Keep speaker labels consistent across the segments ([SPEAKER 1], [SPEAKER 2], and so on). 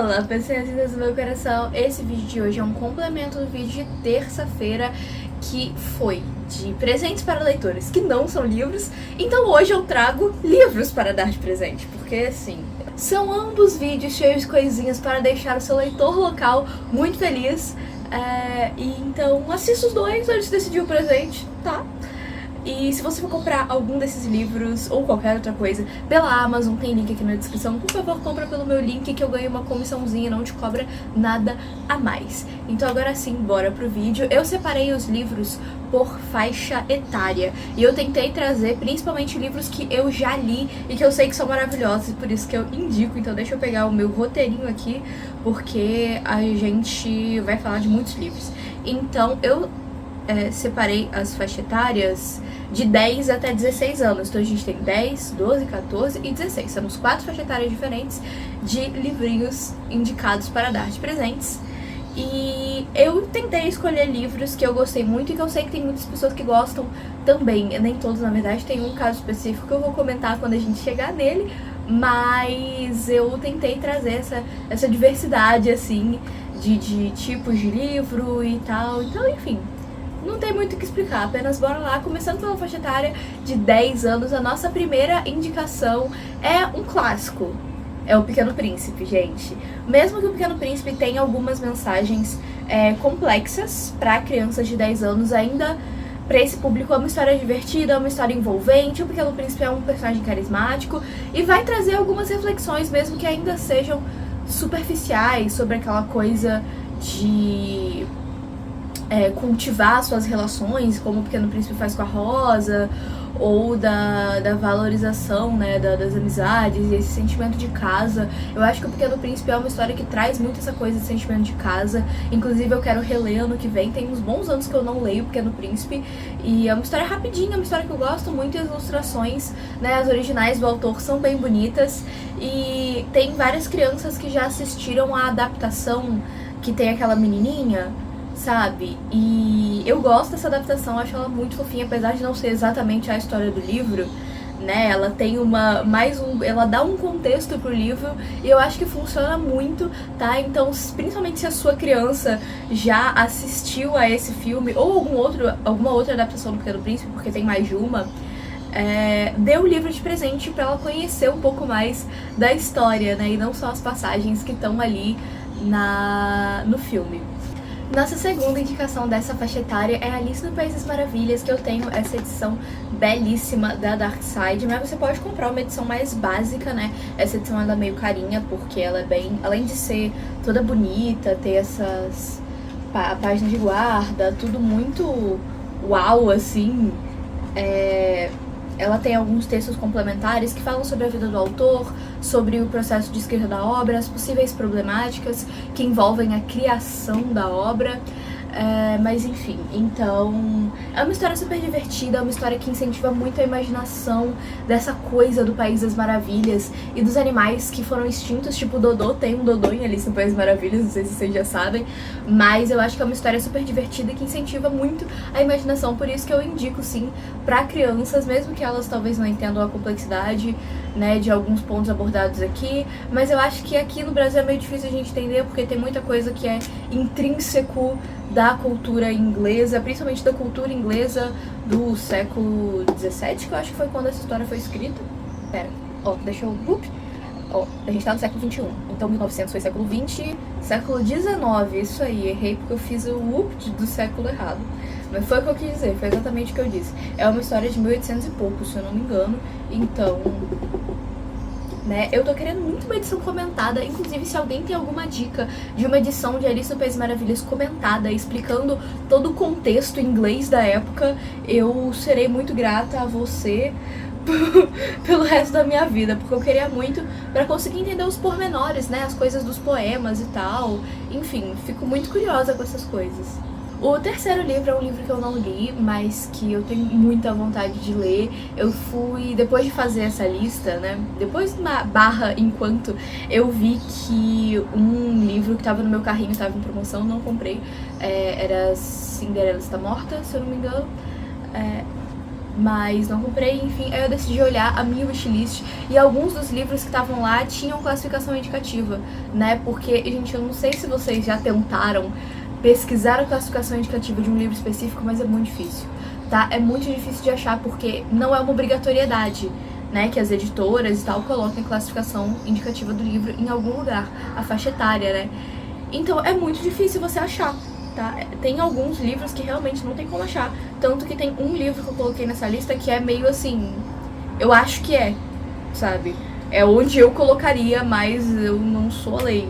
[SPEAKER 1] Olá, pessoas do meu coração. Esse vídeo de hoje é um complemento do vídeo de terça-feira, que foi de presentes para leitores, que não são livros. Então hoje eu trago livros para dar de presente, porque assim, são ambos vídeos cheios de coisinhas para deixar o seu leitor local muito feliz. E então assista os dois antes de decidir o presente, tá? E se você for comprar algum desses livros ou qualquer outra coisa pela Amazon, tem link aqui na descrição, por favor, compra pelo meu link que eu ganho uma comissãozinha, não te cobra nada a mais. Então agora sim, bora pro vídeo. Eu separei os livros por faixa etária e eu tentei trazer principalmente livros que eu já li e que eu sei que são maravilhosos, e por isso que eu indico. Então deixa eu pegar o meu roteirinho aqui, porque a gente vai falar de muitos livros. Então eu separei as faixas etárias de 10 até 16 anos. Então a gente tem 10, 12, 14 e 16. São 4 faixas etárias diferentes de livrinhos indicados para dar de presentes. E eu tentei escolher livros que eu gostei muito e que eu sei que tem muitas pessoas que gostam também. Nem todos, na verdade, tem um caso específico que eu vou comentar quando a gente chegar nele. Mas eu tentei trazer essa diversidade, assim, de tipos de livro e tal. Então, enfim, não tem muito o que explicar, apenas bora lá. Começando pela faixa etária de 10 anos, a nossa primeira indicação é um clássico. É O Pequeno Príncipe, gente. Mesmo que O Pequeno Príncipe tenha algumas mensagens complexas para crianças de 10 anos, ainda para esse público é uma história divertida, é uma história envolvente. O Pequeno Príncipe é um personagem carismático e vai trazer algumas reflexões, mesmo que ainda sejam superficiais, sobre aquela coisa de cultivar suas relações, como o Pequeno Príncipe faz com a Rosa, ou da valorização, né, das amizades e esse sentimento de casa. Eu acho que o Pequeno Príncipe é uma história que traz muito essa coisa de sentimento de casa. Inclusive eu quero reler ano que vem, tem uns bons anos que eu não leio o Pequeno Príncipe, e é uma história rapidinha, é uma história que eu gosto muito, e as ilustrações, né, as originais do autor são bem bonitas, e tem várias crianças que já assistiram a adaptação que tem aquela menininha, sabe? E eu gosto dessa adaptação, acho ela muito fofinha, apesar de não ser exatamente a história do livro, né? Ela tem ela dá um contexto pro livro e eu acho que funciona muito, tá? Então, principalmente se a sua criança já assistiu a esse filme ou alguma outra adaptação do Pequeno Príncipe, porque tem mais de uma, dê o livro de presente pra ela conhecer um pouco mais da história, né? E não só as passagens que estão ali no filme. Nossa segunda indicação dessa faixa etária é Alice no País das Maravilhas, que eu tenho essa edição belíssima da Dark Side, mas você pode comprar uma edição mais básica, né? Essa edição ela é meio carinha, porque ela é bem, além de ser toda bonita, ter essas páginas de guarda, tudo muito uau, assim, ela tem alguns textos complementares que falam sobre a vida do autor, sobre o processo de escrita da obra, as possíveis problemáticas que envolvem a criação da obra. Mas enfim, então é uma história super divertida, é uma história que incentiva muito a imaginação dessa coisa do País das Maravilhas e dos animais que foram extintos, tipo o Dodô. Tem um Dodô em Alice no País das Maravilhas, não sei se vocês já sabem, mas eu acho que é uma história super divertida que incentiva muito a imaginação, por isso que eu indico sim pra crianças, mesmo que elas talvez não entendam a complexidade, né, de alguns pontos abordados aqui, mas eu acho que aqui no Brasil é meio difícil a gente entender, porque tem muita coisa que é intrínseco da cultura inglesa, principalmente da cultura inglesa do século XVII, que eu acho que foi quando essa história foi escrita. Pera, deixa eu... a gente tá no século XXI, então 1900 foi século XX, século XIX, isso aí, errei porque eu fiz o do século errado. Mas foi o que eu quis dizer, foi exatamente o que eu disse. É uma história de 1800 e pouco, se eu não me engano, então... né? Eu tô querendo muito uma edição comentada, inclusive se alguém tem alguma dica de uma edição de Alice no País das Maravilhas comentada, explicando todo o contexto em inglês da época, eu serei muito grata a você pelo resto da minha vida, porque eu queria muito pra conseguir entender os pormenores, né? As coisas dos poemas e tal, enfim, fico muito curiosa com essas coisas. O terceiro livro é um livro que eu não li, mas que eu tenho muita vontade de ler. Eu fui, depois de fazer essa lista, né, depois enquanto eu vi que um livro que tava no meu carrinho tava em promoção, não comprei, era Cinderela Está Morta, se eu não me engano. mas não comprei, enfim. Aí eu decidi olhar a minha wishlist e alguns dos livros que estavam lá tinham classificação indicativa, né? Porque, gente, eu não sei se vocês já tentaram pesquisar a classificação indicativa de um livro específico, mas é muito difícil, tá? É muito difícil de achar porque não é uma obrigatoriedade, né, que as editoras e tal coloquem a classificação indicativa do livro em algum lugar, a faixa etária, né? Então é muito difícil você achar, tá? Tem alguns livros que realmente não tem como achar, tanto que tem um livro que eu coloquei nessa lista que é meio assim, eu acho que é, sabe? É onde eu colocaria, mas eu não sou a lei.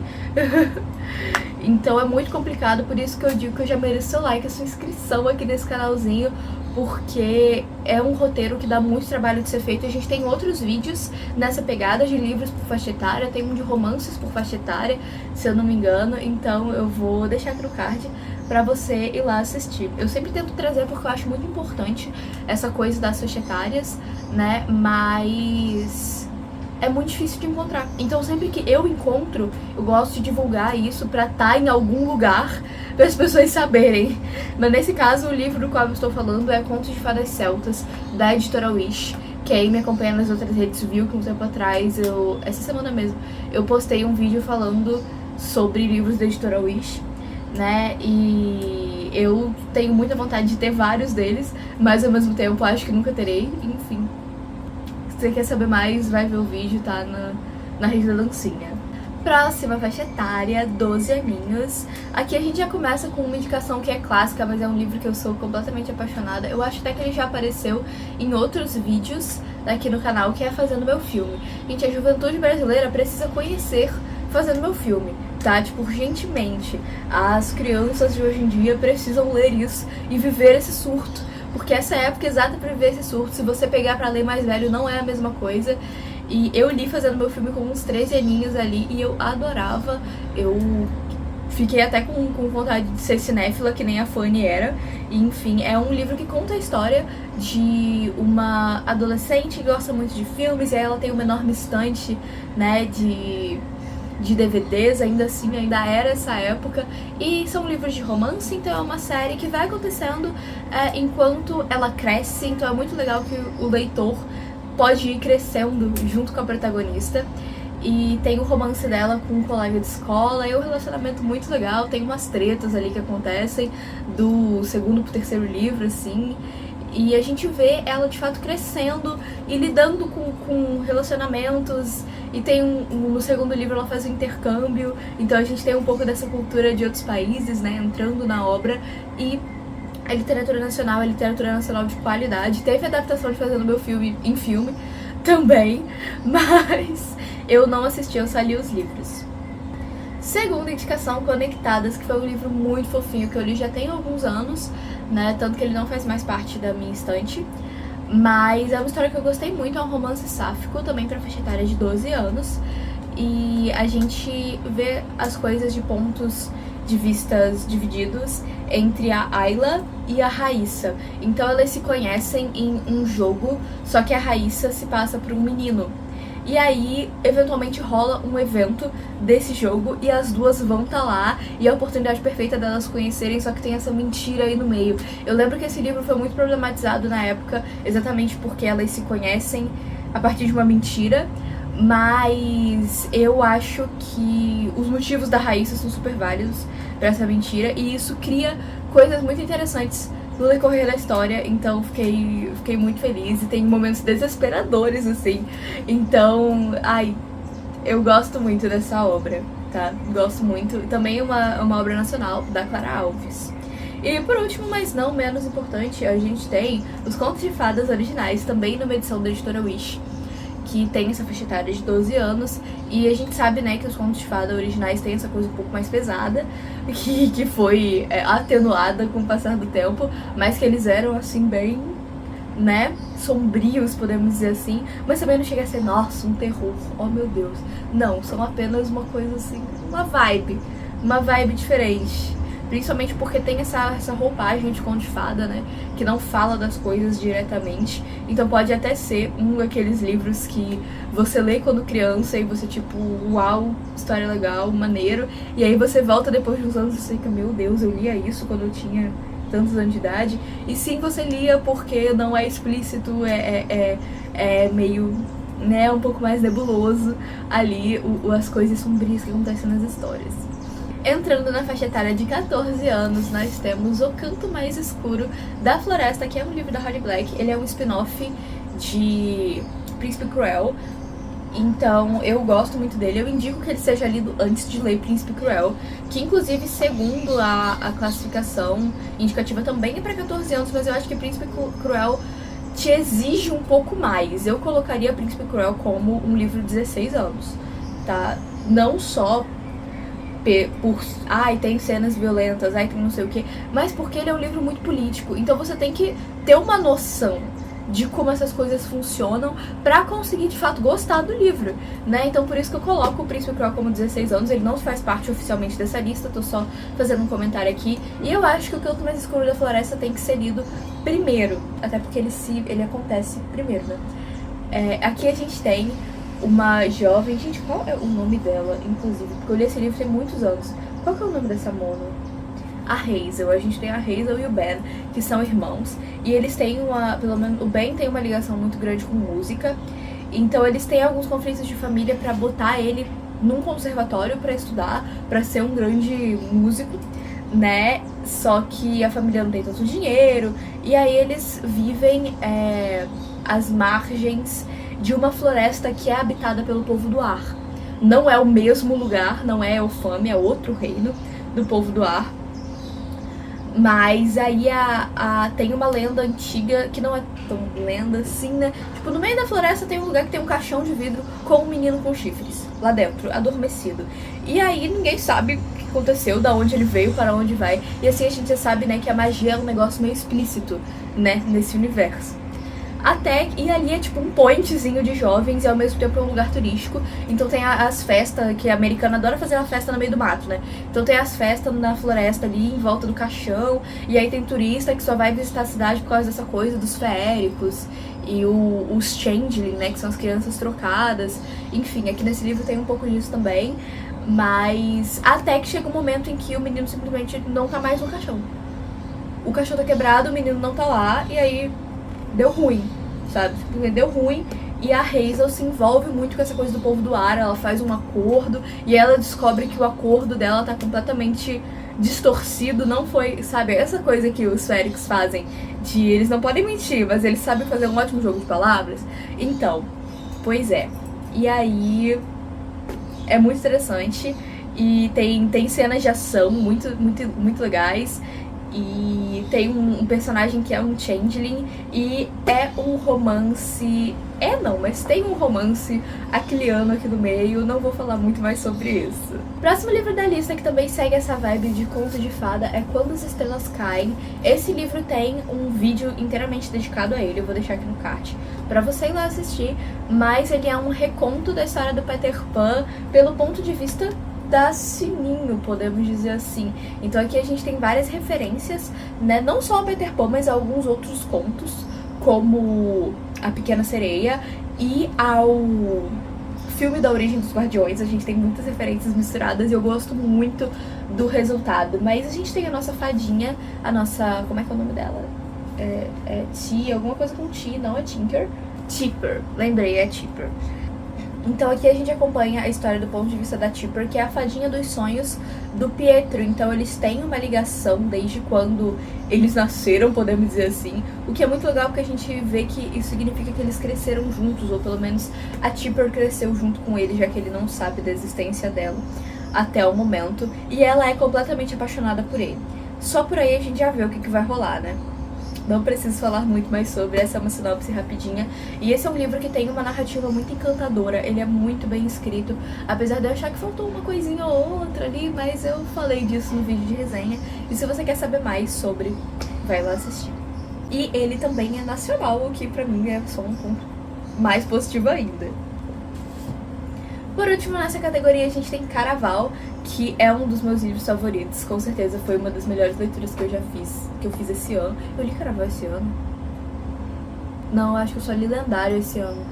[SPEAKER 1] Então é muito complicado, por isso que eu digo que eu já mereço seu like, a sua inscrição aqui nesse canalzinho, porque é um roteiro que dá muito trabalho de ser feito. A gente tem outros vídeos nessa pegada de livros por faixa etária, tem um de romances por faixa etária, se eu não me engano, então eu vou deixar aqui no card pra você ir lá assistir. Eu sempre tento trazer porque eu acho muito importante essa coisa das faixa etárias, né, mas é muito difícil de encontrar. Então sempre que eu encontro, eu gosto de divulgar isso pra estar em algum lugar para as pessoas saberem. Mas nesse caso, o livro do qual eu estou falando é Contos de Fadas Celtas, da editora Wish, que aí me acompanha nas outras redes viu que um tempo atrás, essa semana mesmo, eu postei um vídeo falando sobre livros da editora Wish, né, e eu tenho muita vontade de ter vários deles, mas ao mesmo tempo acho que nunca terei, enfim. Se você quer saber mais, vai ver o vídeo, tá na rede da dancinha. Próxima faixa etária, 12 aninhos. Aqui a gente já começa com uma indicação que é clássica, mas é um livro que eu sou completamente apaixonada. Eu acho até que ele já apareceu em outros vídeos aqui no canal, que é Fazendo Meu Filme. Gente, a juventude brasileira precisa conhecer Fazendo Meu Filme, tá? Tipo, urgentemente. As crianças de hoje em dia precisam ler isso e viver esse surto. Porque essa é a época exata pra viver esse surto. Se você pegar pra ler mais velho, não é a mesma coisa. E eu li Fazendo Meu Filme com uns 13 aninhos ali e eu adorava. Eu fiquei até com vontade de ser cinéfila, que nem a Fanny era. E, enfim, é um livro que conta a história de uma adolescente que gosta muito de filmes. E aí ela tem uma enorme estante, né, de DVDs, ainda assim, ainda era essa época, e são livros de romance, então é uma série que vai acontecendo enquanto ela cresce, então é muito legal que o leitor pode ir crescendo junto com a protagonista, e tem o romance dela com um colega de escola, e um relacionamento muito legal, tem umas tretas ali que acontecem do segundo pro terceiro livro, assim, e a gente vê ela de fato crescendo e lidando com relacionamentos. E tem no segundo livro ela faz um intercâmbio, então a gente tem um pouco dessa cultura de outros países, né, entrando na obra. E a literatura nacional é literatura nacional de qualidade. Teve adaptação de Fazendo Meu Filme em filme também, mas eu não assisti, eu só li os livros. Segunda indicação, Conectadas, que foi um livro muito fofinho, que eu li já tem alguns anos, né, tanto que ele não faz mais parte da minha estante, mas é uma história que eu gostei muito, é um romance sáfico, também para faixa etária de 12 anos, e a gente vê as coisas de pontos de vistas divididos entre a Ayla e a Raíssa. Então elas se conhecem em um jogo, só que a Raíssa se passa por um menino. E aí, eventualmente rola um evento desse jogo e as duas vão estar lá, e é a oportunidade perfeita delas conhecerem, só que tem essa mentira aí no meio. Eu lembro que esse livro foi muito problematizado na época, exatamente porque elas se conhecem a partir de uma mentira, mas eu acho que os motivos da Raíssa são super válidos pra essa mentira, e isso cria coisas muito interessantes no decorrer da história, então fiquei muito feliz, e tem momentos desesperadores, assim, então, eu gosto muito dessa obra, tá? Gosto muito, também é uma obra nacional, da Clara Alves. E por último, mas não menos importante, a gente tem os Contos de Fadas originais, também numa edição da editora Wish, que tem essa faixa etária de 12 anos, e a gente sabe, né, que os contos de fada originais têm essa coisa um pouco mais pesada, que foi atenuada com o passar do tempo, mas que eles eram, assim, bem, né, sombrios, podemos dizer assim, mas também não chega a ser, nossa, um terror, oh meu Deus. Não, são apenas uma coisa assim, uma vibe diferente. Principalmente porque tem essa roupagem de conto de fada, né, que não fala das coisas diretamente. Então pode até ser um daqueles livros que você lê quando criança e você tipo, uau, história legal, maneiro. E aí você volta depois de uns anos e você fica, meu Deus, eu lia isso quando eu tinha tantos anos de idade, e sim você lia porque não é explícito, é meio, né, um pouco mais nebuloso ali as coisas sombrias que acontecem nas histórias. Entrando na faixa etária de 14 anos, nós temos O Canto Mais Escuro da Floresta, que é um livro da Holly Black. Ele é um spin-off de Príncipe Cruel, então eu gosto muito dele. Eu indico que ele seja lido antes de ler Príncipe Cruel, que inclusive, segundo a classificação indicativa, também é para 14 anos, mas eu acho que Príncipe Cruel te exige um pouco mais. Eu colocaria Príncipe Cruel como um livro de 16 anos, tá? Não só por, ai, tem cenas violentas, ai, tem não sei o que, mas porque ele é um livro muito político, então você tem que ter uma noção de como essas coisas funcionam pra conseguir, de fato, gostar do livro, né? Então por isso que eu coloco o Príncipe Cruel como 16 anos, ele não faz parte oficialmente dessa lista, tô só fazendo um comentário aqui, e eu acho que O Canto Mais Escuro da Floresta tem que ser lido primeiro, até porque ele acontece primeiro, né? Aqui a gente tem uma jovem... Gente, qual é o nome dela, inclusive? Porque eu li esse livro tem muitos anos. Qual que é o nome dessa mono? A Hazel. A gente tem a Hazel e o Ben, que são irmãos. E eles têm pelo menos, o Ben tem uma ligação muito grande com música. Então eles têm alguns conflitos de família pra botar ele num conservatório pra estudar, pra ser um grande músico, né? Só que a família não tem tanto dinheiro. E aí eles vivem às margens de uma floresta que é habitada pelo povo do ar. Não é o mesmo lugar, não é Elfame, é outro reino do povo do ar. Mas aí tem uma lenda antiga, que não é tão lenda assim, né? Tipo, no meio da floresta tem um lugar que tem um caixão de vidro com um menino com chifres lá dentro, adormecido. E aí ninguém sabe o que aconteceu, da onde ele veio, para onde vai. E assim a gente já sabe, né, que a magia é um negócio meio explícito, né, nesse universo. E ali é tipo um pointzinho de jovens e ao mesmo tempo é um lugar turístico. Então tem as festas, que a americana adora fazer uma festa no meio do mato, né? Então tem as festas na floresta ali, em volta do caixão. E aí tem turista que só vai visitar a cidade por causa dessa coisa dos feéricos. E os changeling, né? Que são as crianças trocadas. Enfim, aqui nesse livro tem um pouco disso também. Mas até que chega um momento em que o menino simplesmente não tá mais no caixão. O caixão tá quebrado, o menino não tá lá, e aí deu ruim, sabe? Deu ruim. E a Hazel se envolve muito com essa coisa do povo do ar. Ela faz um acordo e ela descobre que o acordo dela tá completamente distorcido. Não foi, sabe, essa coisa que os féricos fazem de eles não podem mentir, mas eles sabem fazer um ótimo jogo de palavras. Então, pois é. E aí é muito interessante e tem cenas de ação muito, muito, muito legais. E tem um personagem que é um changeling e é um romance... mas tem um romance aquiliano aqui no meio, não vou falar muito mais sobre isso. Próximo livro da lista, que também segue essa vibe de conto de fada, é Quando as Estrelas Caem. Esse livro tem um vídeo inteiramente dedicado a ele, eu vou deixar aqui no card pra você ir lá assistir, mas ele é um reconto da história do Peter Pan pelo ponto de vista da Sininho, podemos dizer assim. Então aqui a gente tem várias referências, né? Não só ao Peter Pan, mas a alguns outros contos, como A Pequena Sereia e ao filme da Origem dos Guardiões. A gente tem muitas referências misturadas e eu gosto muito do resultado. Mas a gente tem a nossa fadinha, a nossa... como é que é o nome dela? Ti, alguma coisa com Ti, não é Tinker? Tipper, lembrei, é Tipper. Então aqui a gente acompanha a história do ponto de vista da Tipper, que é a fadinha dos sonhos do Pietro. Então eles têm uma ligação desde quando eles nasceram, podemos dizer assim. O que é muito legal porque a gente vê que isso significa que eles cresceram juntos, ou pelo menos a Tipper cresceu junto com ele, já que ele não sabe da existência dela até o momento. E ela é completamente apaixonada por ele. Só por aí a gente já vê o que vai rolar, né? Não preciso falar muito mais sobre, essa é uma sinopse rapidinha. E esse é um livro que tem uma narrativa muito encantadora, ele é muito bem escrito, apesar de eu achar que faltou uma coisinha ou outra ali, mas eu falei disso no vídeo de resenha. E se você quer saber mais sobre, vai lá assistir. E ele também é nacional, o que pra mim é só um ponto mais positivo ainda. Por último, nessa categoria a gente tem Caraval, que é um dos meus livros favoritos. Com certeza foi uma das melhores leituras que eu fiz esse ano. Eu li Caraval esse ano? Não, acho que eu só li Lendário esse ano.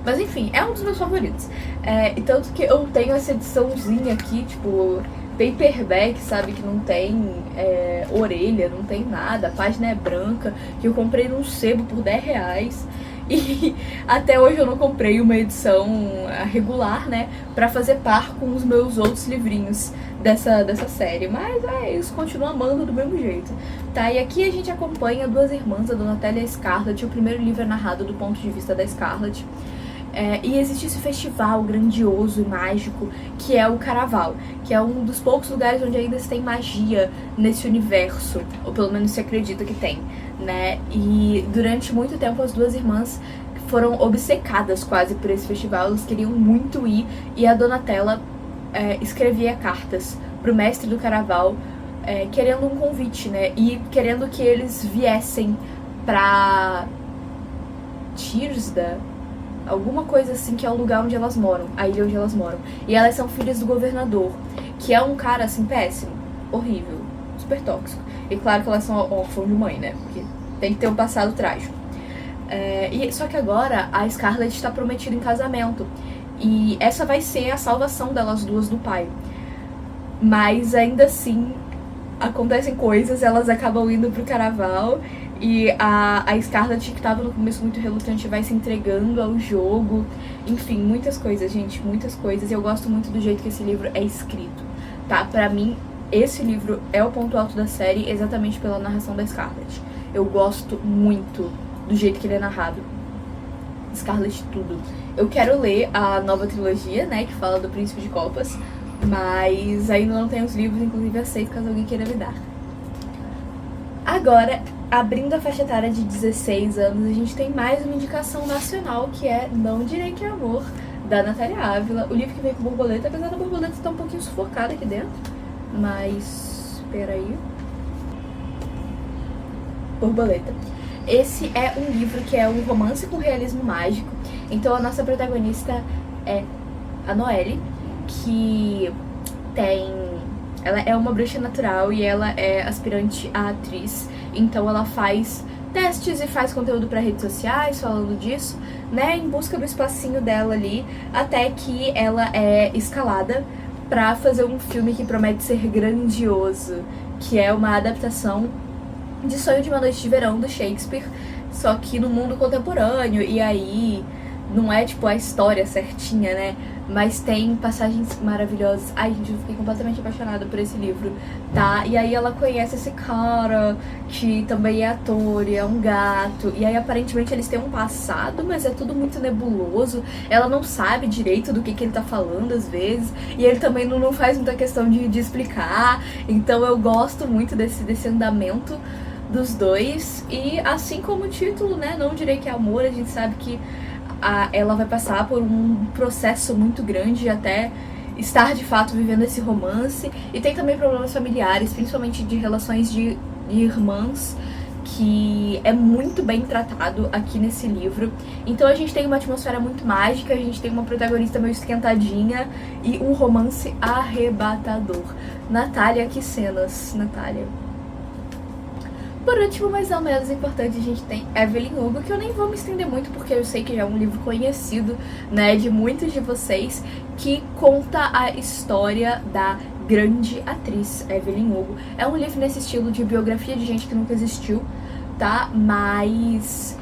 [SPEAKER 1] Mas enfim, é um dos meus favoritos. E tanto que eu tenho essa ediçãozinha aqui, tipo, paperback, sabe, que não tem orelha, não tem nada, a página é branca, que eu comprei num sebo por R$10. E até hoje eu não comprei uma edição regular, né, pra fazer par com os meus outros livrinhos dessa série. Mas isso, continuo amando do mesmo jeito. Tá, e aqui a gente acompanha duas irmãs, a Donatella e a Scarlett. O primeiro livro é narrado do ponto de vista da Scarlett. E existe esse festival grandioso e mágico que é o Caraval, que é um dos poucos lugares onde ainda se tem magia nesse universo, ou pelo menos se acredita que tem, né? E durante muito tempo as duas irmãs foram obcecadas quase por esse festival, elas queriam muito ir, e a Donatella escrevia cartas pro mestre do Caraval, querendo um convite, né? E querendo que eles viessem pra Tirsda, alguma coisa assim, que é o lugar onde elas moram, a ilha onde elas moram. E elas são filhas do governador, que é um cara assim péssimo, horrível, super tóxico. E claro que elas são órfãs de mãe, né? Porque tem que ter um passado trágico. Só que agora a Scarlett está prometida em casamento. E essa vai ser a salvação delas duas do pai. Mas ainda assim acontecem coisas, elas acabam indo pro Caraval. E a Scarlett, que tava no começo muito relutante, vai se entregando ao jogo. Enfim, muitas coisas, gente, muitas coisas. E eu gosto muito do jeito que esse livro é escrito, tá? Pra mim, esse livro é o ponto alto da série, exatamente pela narração da Scarlett. Eu gosto muito do jeito que ele é narrado. Scarlett tudo. Eu quero ler a nova trilogia, né, que fala do Príncipe de Copas, mas ainda não tenho os livros, inclusive aceito caso alguém queira me dar. Agora, abrindo a faixa etária de 16 anos, a gente tem mais uma indicação nacional, que é Não Direi Que É Amor, da Natália Ávila. O livro que vem com borboleta, apesar da borboleta estar um pouquinho sufocada aqui dentro. Mas, peraí. Borboleta. Esse é um livro que é um romance com realismo mágico. Então a nossa protagonista é a Noelle, que ela é uma bruxa natural e ela é aspirante a atriz. Então ela faz testes e faz conteúdo para redes sociais falando disso, né, em busca do espacinho dela ali, até que ela é escalada para fazer um filme que promete ser grandioso, que é uma adaptação de Sonho de uma Noite de Verão, do Shakespeare, só que no mundo contemporâneo. E aí não é tipo a história certinha, né, mas tem passagens maravilhosas. Ai, gente, eu fiquei completamente apaixonada por esse livro, tá? E aí ela conhece esse cara que também é ator e é um gato, e aí aparentemente eles têm um passado, mas é tudo muito nebuloso. Ela não sabe direito do que ele tá falando às vezes, e ele também não faz muita questão de explicar. Então eu gosto muito desse andamento dos dois. E assim como o título, né, Não Direi Que É Amor, a gente sabe que ela vai passar por um processo muito grande até estar de fato vivendo esse romance. E tem também problemas familiares, principalmente de relações de irmãs, que é muito bem tratado aqui nesse livro. Então a gente tem uma atmosfera muito mágica, a gente tem uma protagonista meio esquentadinha e um romance arrebatador. Natália, que cenas, Natália. Por último, mas não menos importante, a gente tem Evelyn Hugo, que eu nem vou me estender muito, porque eu sei que já é um livro conhecido, né, de muitos de vocês, que conta a história da grande atriz Evelyn Hugo. É um livro nesse estilo de biografia de gente que nunca existiu, tá? Mas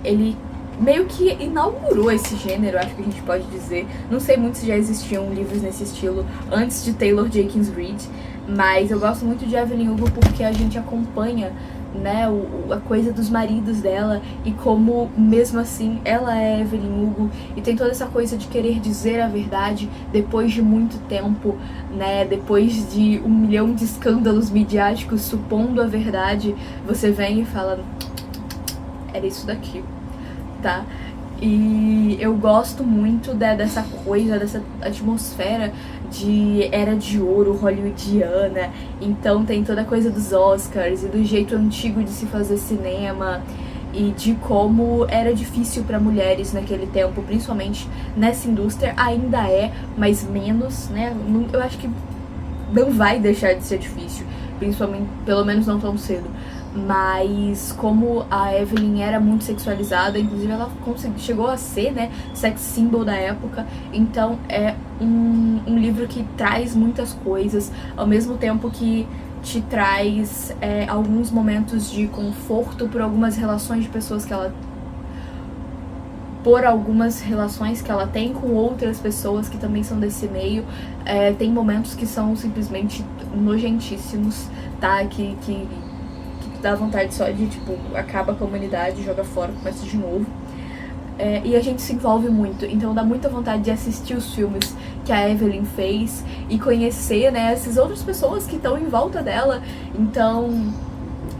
[SPEAKER 1] ele meio que inaugurou esse gênero, acho que a gente pode dizer. Não sei muito se já existiam livros nesse estilo antes de Taylor Jenkins Reid, mas eu gosto muito de Evelyn Hugo porque a gente acompanha, né, a coisa dos maridos dela e como, mesmo assim, ela é Evelyn Hugo e tem toda essa coisa de querer dizer a verdade depois de muito tempo, né, depois de 1 milhão de escândalos midiáticos supondo a verdade, você vem e fala, era isso daqui, tá? E eu gosto muito dessa coisa, dessa atmosfera de era de ouro hollywoodiana. Então tem toda a coisa dos Oscars e do jeito antigo de se fazer cinema e de como era difícil para mulheres naquele tempo, principalmente nessa indústria. Ainda é, mas menos, né? Eu acho que não vai deixar de ser difícil, principalmente, pelo menos não tão cedo. Mas como a Evelyn era muito sexualizada, inclusive ela chegou a ser, né, sex symbol da época, então é um livro que traz muitas coisas, ao mesmo tempo que te traz alguns momentos de conforto por algumas relações de pessoas que ela tem com outras pessoas que também são desse meio. Tem momentos que são simplesmente nojentíssimos, tá? Que dá vontade só de, tipo, acaba com a humanidade, joga fora, começa de novo. E a gente se envolve muito, então dá muita vontade de assistir os filmes que a Evelyn fez e conhecer, né, essas outras pessoas que estão em volta dela. Então,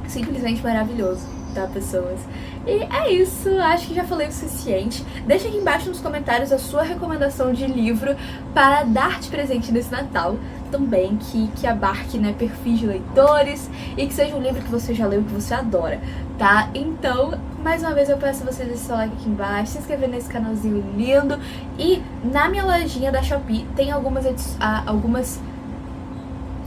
[SPEAKER 1] simplesmente maravilhoso, tá, pessoas? E é isso, acho que já falei o suficiente. Deixa aqui embaixo nos comentários a sua recomendação de livro para dar de presente nesse Natal. Também que abarque, né, perfis de leitores e que seja um livro que você já leu e que você adora, tá? Então, mais uma vez eu peço a você deixar seu like aqui embaixo, se inscrever nesse canalzinho lindo. E na minha lojinha da Shopee tem algumas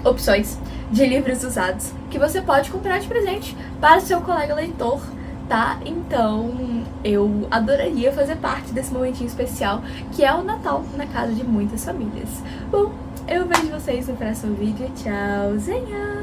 [SPEAKER 1] opções de livros usados que você pode comprar de presente para o seu colega leitor, tá? Então, eu adoraria fazer parte desse momentinho especial que é o Natal na casa de muitas famílias. Bom, eu vejo vocês no próximo vídeo. Tchauzinho!